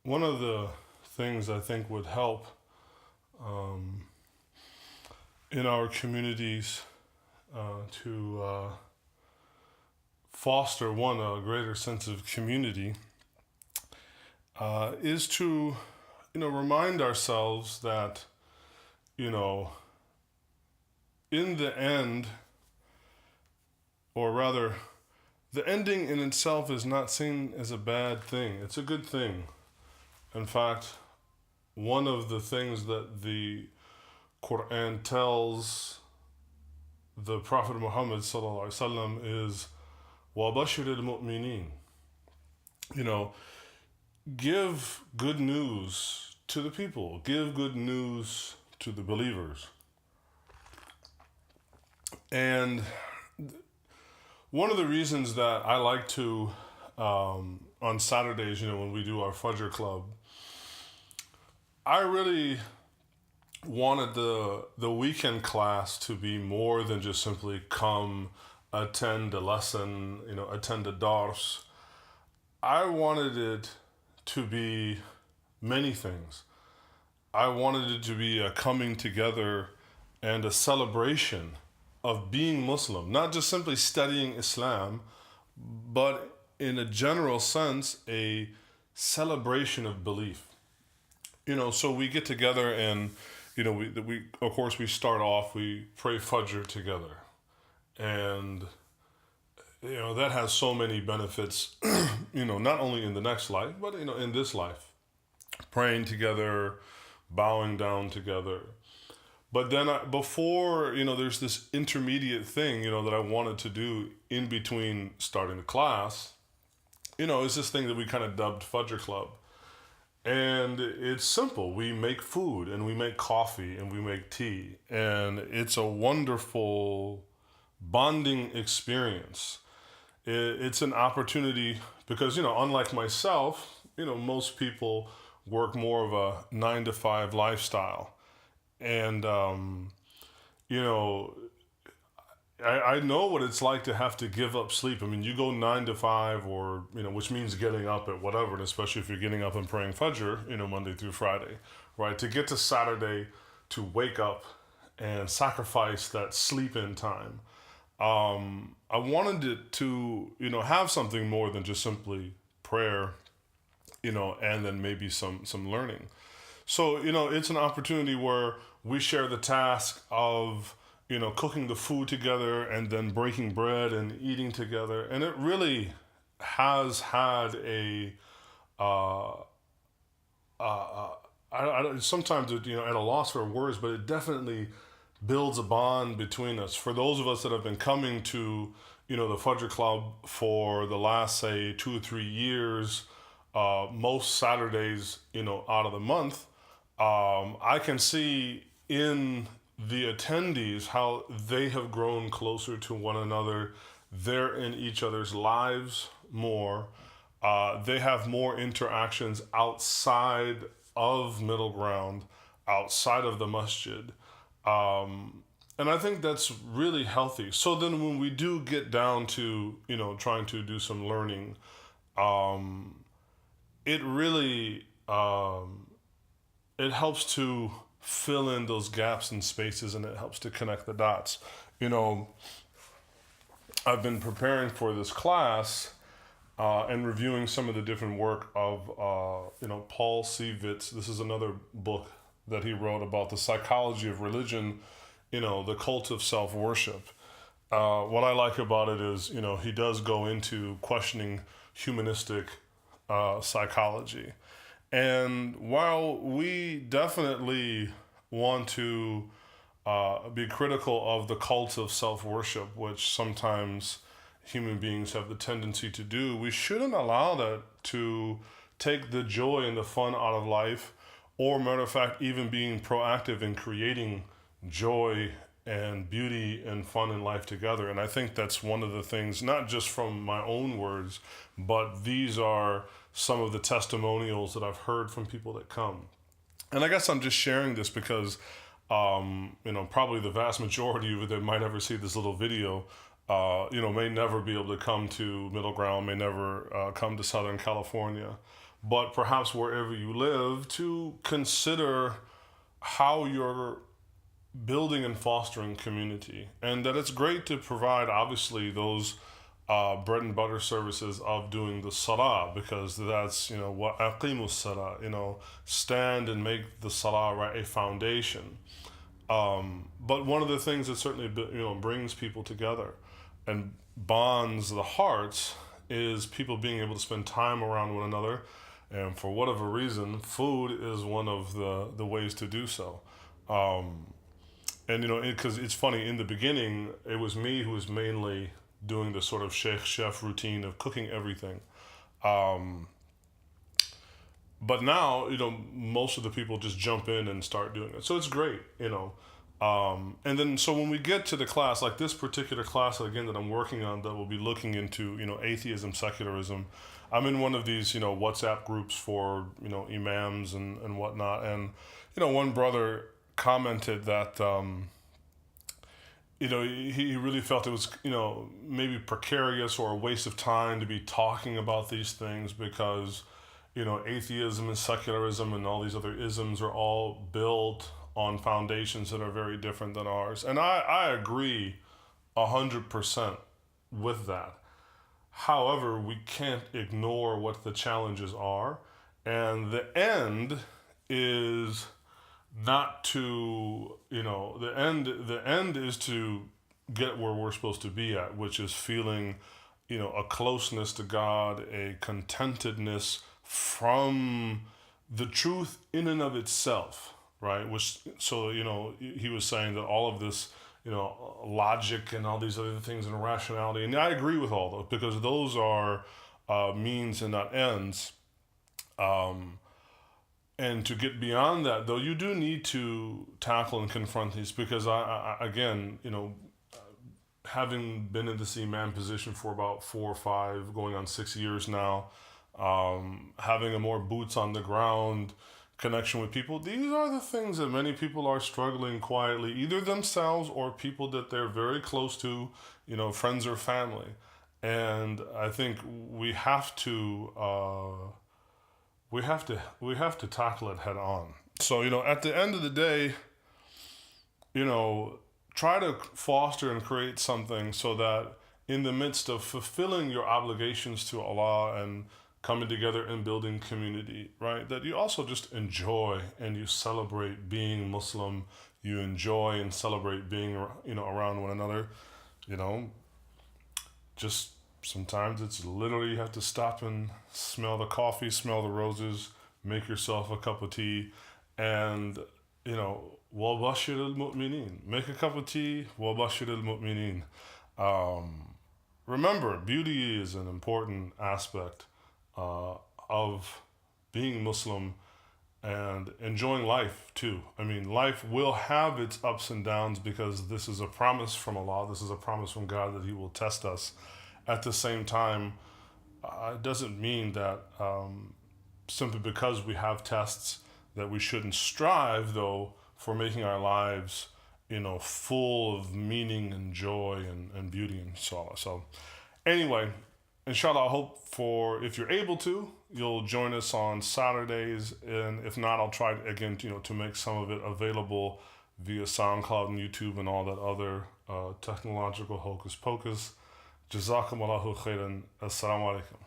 one of the things I think would help um, in our communities to foster a greater sense of community is to, remind ourselves that, you know, in the end, or rather, the ending in itself is not seen as a bad thing. It's a good thing. In fact, one of the things that the Quran tells the Prophet Muhammad sallallahu alaihi wasallam is وَبَشِّرِ الْمُؤْمِنِينَ. You know, give good news to the people. Give good news to the believers. And one of the reasons that I like to, on Saturdays, when we do our Fajr Club, I really wanted the weekend class to be more than just simply come, attend a lesson, attend a dars. I wanted it to be many things. I wanted it to be a coming together and a celebration of being Muslim, not just simply studying Islam, but in a general sense, a celebration of belief. So we get together and, we of course we start off, we pray Fajr together. And, that has so many benefits, not only in the next life, but, in this life. Praying together, bowing down together. But then before, there's this intermediate thing, that I wanted to do in between starting the class. It's this thing that we kind of dubbed Fajr Club. And it's simple. We make food and we make coffee and we make tea. And it's a wonderful bonding experience. It's an opportunity because, unlike myself, most people work more of a 9-to-5 lifestyle. And, I know what it's like to have to give up sleep. I mean, you go 9 to 5 or, which means getting up at whatever, and especially if you're getting up and praying Fajr, Monday through Friday, right? To get to Saturday, to wake up and sacrifice that sleep in time. I wanted it to, have something more than just simply prayer, and then maybe some learning. So, it's an opportunity where we share the task of, cooking the food together and then breaking bread and eating together. And it really has had sometimes, at a loss for words, but it definitely builds a bond between us. For those of us that have been coming to, the Fajr Club for the last, say, 2 or 3 years, most Saturdays, out of the month, I can see in the attendees how they have grown closer to one another. They're in each other's lives more. They have more interactions outside of middle ground, outside of the masjid. And I think that's really healthy. So then when we do get down to, trying to do some learning, it really, it helps to fill in those gaps and spaces, and it helps to connect the dots. I've been preparing for this class and reviewing some of the different work of, Paul C. Vitz. This is another book that he wrote about the psychology of religion, the cult of self-worship. What I like about it is, he does go into questioning humanistic psychology. And while we definitely want to be critical of the cult of self-worship, which sometimes human beings have the tendency to do, we shouldn't allow that to take the joy and the fun out of life, or matter of fact, even being proactive in creating joy and beauty and fun in life together. And I think that's one of the things, not just from my own words, but these are some of the testimonials that I've heard from people that come. And I guess I'm just sharing this because, probably the vast majority of you that might ever see this little video, may never be able to come to Middle Ground, may never come to Southern California. but perhaps wherever you live, to consider how you're building and fostering community, and that it's great to provide obviously those bread and butter services of doing the salah, because that's, what aqimus salah, stand and make the salah right, a foundation. But one of the things that certainly brings people together and bonds the hearts is people being able to spend time around one another, and for whatever reason, food is one of the ways to do so. And because it's funny, in the beginning it was me who was mainly doing the sort of sheikh chef routine of cooking everything. But now, most of the people just jump in and start doing it. So it's great. And then, so when we get to the class, like this particular class, again, that I'm working on, that will be looking into, atheism, secularism, I'm in one of these, WhatsApp groups for, imams and whatnot. And, one brother commented that, he really felt it was, maybe precarious or a waste of time to be talking about these things because, atheism and secularism and all these other isms are all built on foundations that are very different than ours. And I agree 100% with that. However, we can't ignore what the challenges are. And the end is not to, the end is to get where we're supposed to be at, which is feeling, a closeness to God, a contentedness from the truth in and of itself, right? Which, so, he was saying that all of this, logic and all these other things and rationality, and I agree with all those, because those are means and not ends. And to get beyond that, though, you do need to tackle and confront these, because I again, having been in this imam position for about 4 or 5, going on 6 years now, having a more boots on the ground connection with people, these are the things that many people are struggling quietly, either themselves or people that they're very close to, friends or family. And I think we have to tackle it head on. So, at the end of the day, try to foster and create something so that in the midst of fulfilling your obligations to Allah and coming together and building community, right, that you also just enjoy and you celebrate being Muslim, you enjoy and celebrate being, around one another, just sometimes it's literally you have to stop and smell the coffee, smell the roses, make yourself a cup of tea, and, وَبَشِّرِ الْمُؤْمِنِينَ. Make a cup of tea, وَبَشِّرِ الْمُؤْمِنِينَ. Remember, beauty is an important aspect of being Muslim and enjoying life too. I mean, life will have its ups and downs because this is a promise from Allah. This is a promise from God that He will test us. At the same time, it doesn't mean that simply because we have tests that we shouldn't strive, though, for making our lives, full of meaning and joy and beauty and solace. So anyway, inshallah, I hope if you're able to, you'll join us on Saturdays. And if not, I'll try again, to make some of it available via SoundCloud and YouTube and all that other technological hocus pocus. Jazakum Allahu khairan. Assalamu alaikum.